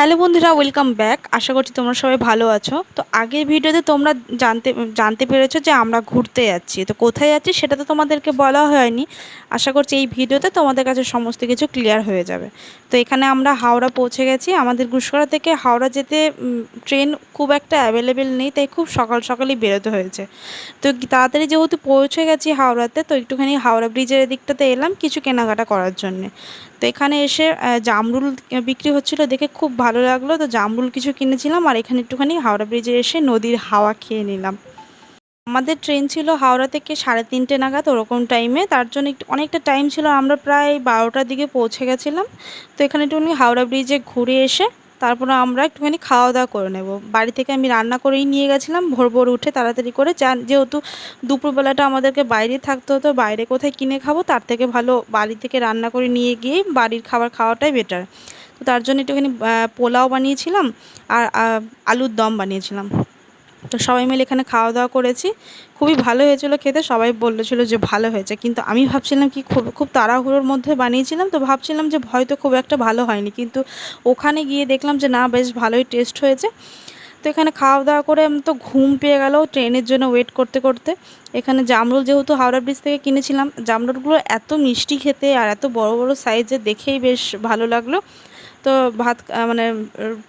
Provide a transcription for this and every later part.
Hello বন্ধুরা, welcome back. আশা করছি তোমরা সবাই ভালো আছো। তো আগের ভিডিওতে তোমরা জানতে জানতে পেরেছো যে আমরা ঘুরতে যাচ্ছি। তো কোথায় যাচ্ছি সেটা তো তোমাদেরকে বলা হয়নি। আশা করছি এই ভিডিওতে তোমাদের কাছে সমস্ত কিছু ক্লিয়ার হয়ে যাবে। তো এখানে আমরা হাওড়া পৌঁছে গেছি। আমাদের গুসকরা থেকে হাওড়া যেতে ট্রেন খুব একটা অ্যাভেলেবেল নেই, তাই খুব সকাল সকালই বেরোতে হয়েছে। তো তাড়াতাড়ি যেহেতু পৌঁছে গেছি হাওড়াতে, তো একটুখানি হাওড়া ব্রিজের দিকটাতে এলাম কিছু কেনাকাটা করার জন্যে। তো এখানে এসে জামরুল বিক্রি হচ্ছিল দেখে খুব ভালো লাগলো, তো জামরুল কিছু কিনেছিলাম আর এখানে একটুখানি হাওড়া ব্রিজে এসে নদীর হাওয়া খেয়ে নিলাম। আমাদের ট্রেন ছিল হাওড়া থেকে 3:30 নাগাদ ওরকম টাইমে, তার জন্য একটু অনেকটা টাইম ছিল, আমরা প্রায় 12টার দিকে পৌঁছে গেছিলাম। তো এখানে একটুখানি হাওড়া ব্রিজে ঘুরে এসে তারপরে আমরা একটুখানি খাওয়া দাওয়া করে নেব। বাড়ি থেকে আমি রান্না করেই নিয়ে গেছিলাম ভোর ভোর উঠে তাড়াতাড়ি করে, যেহেতু দুপুরবেলাটা আমাদেরকে বাইরে থাকতে হতো, বাইরে কোথায় কিনে খাবো, তার থেকে ভালো বাড়ি থেকে রান্না করে নিয়ে গিয়ে বাড়ির খাবার খাওয়াটাই বেটার। তো তার জন্য একটুখানি পোলাও বানিয়েছিলাম আর আলুর দম বানিয়েছিলাম। তো সবাই মিলে এখানে খাওয়া দাওয়া করেছি। খুবই ভালো হয়েছিল খেতে, সবাই বলেছিল যে ভালো হয়েছে, কিন্তু আমি ভাবছিলাম কি খুব খুব তাড়াহুড়োর মধ্যে বানিয়েছিলাম, তো ভাবছিলাম যে হয়তো খুব একটা ভালো হয়নি, কিন্তু ওখানে গিয়ে দেখলাম যে না, বেশ ভালোই টেস্ট হয়েছে। তো এখানে খাওয়া দাওয়া করে তো ঘুম পেয়ে গেল ট্রেনের জন্য ওয়েট করতে করতে। এখানে জামরুল যেহেতু হাওড়া ব্রিজ থেকে কিনেছিলাম, জামরুলগুলো এত মিষ্টি খেতে আর এত বড় বড় সাইজের, দেখেই বেশ ভালো লাগলো। তো ভাত মানে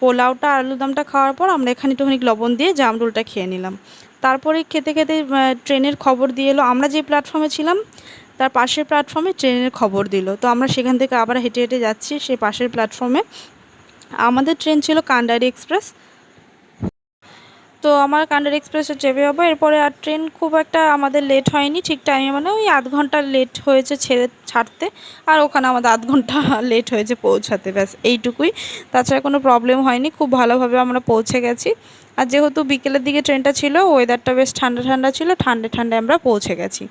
পোলাওটা আলুর দমটা খাওয়ার পর আমরা এখানে একটুখানি লবণ দিয়ে জামরুলটা খেয়ে নিলাম। তারপরে খেতে খেতে ট্রেনের খবর দিয়ে এলো। আমরা যে প্ল্যাটফর্মে ছিলাম তার পাশের প্ল্যাটফর্মে ট্রেনের খবর দিল, তো আমরা সেখান থেকে আবার হেঁটে হেঁটে যাচ্ছি সেই পাশের প্ল্যাটফর্মে। আমাদের ট্রেন ছিল কান্ডারি এক্সপ্রেস। তো আমার কান্ডারি এক্সপ্রেসে চেপে যাবো, এরপরে আর ট্রেন খুব একটা আমাদের লেট হয়নি ঠিক টাইমে, মানে ওই আধ ঘন্টা লেট হয়েছে ছাড়তে, আর ওখানে আমাদের আধ ঘন্টা লেট হয়েছে পৌঁছাতে, ব্যাস এইটুকুই। তাছাড়া কোনো প্রবলেম হয়নি, খুব ভালোভাবে আমরা পৌঁছে গেছি। আর যেহেতু বিকেলের দিকে ট্রেনটা ছিল, ওয়েদারটা বেশ ঠান্ডা ঠান্ডা ছিল, ঠান্ডায় ঠান্ডায় আমরা পৌঁছে গেছি।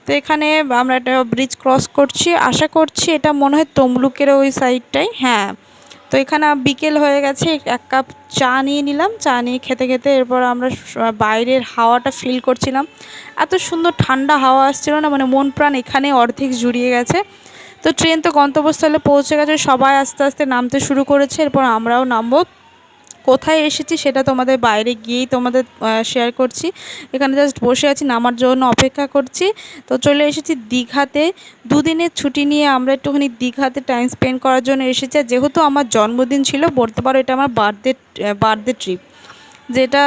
তো এখানে আমরা একটা ব্রিজ ক্রস করছি, আশা করছি এটা মনে হয় তমলুকের ওই সাইডটাই, হ্যাঁ। তো এখানে বিকেল হয়ে গেছে, এক কাপ চা নিয়ে নিলাম, চা নিয়ে খেতে খেতে এরপর আমরা বাইরের হাওয়াটা ফিল করছিলাম। এত সুন্দর ঠান্ডা হাওয়া আসছিলো না, মানে মন প্রাণ এখানে অর্ধেক জুড়িয়ে গেছে। তো ট্রেন তো গন্তব্যস্থলে পৌঁছে গেছে, সবাই আস্তে আস্তে নামতে শুরু করেছে, এরপর আমরাও নামবো। কোথায় এসেছি সেটা তোমাদের বাইরে গিয়েই তোমাদের শেয়ার করছি। এখানে জাস্ট বসে আছি, নামার জন্য অপেক্ষা করছি। তো চলে এসেছি দীঘাতে। দুদিনের ছুটি নিয়ে আমরা একটুখানি দীঘাতে টাইম স্পেন্ড করার জন্য এসেছি। আর যেহেতু আমার জন্মদিন ছিল, বলতে পারো এটা আমার বার্থডে ট্রিপ, যেটা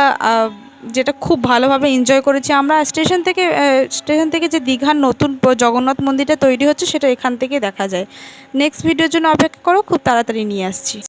যেটা খুব ভালোভাবে এনজয় করেছি আমরা। স্টেশন থেকে যে দীঘার নতুন জগন্নাথ মন্দিরটা তৈরি হচ্ছে সেটা এখান থেকে দেখা যায়। নেক্সট ভিডিওর জন্য অপেক্ষা করো, খুব তাড়াতাড়ি নিয়ে আসছি।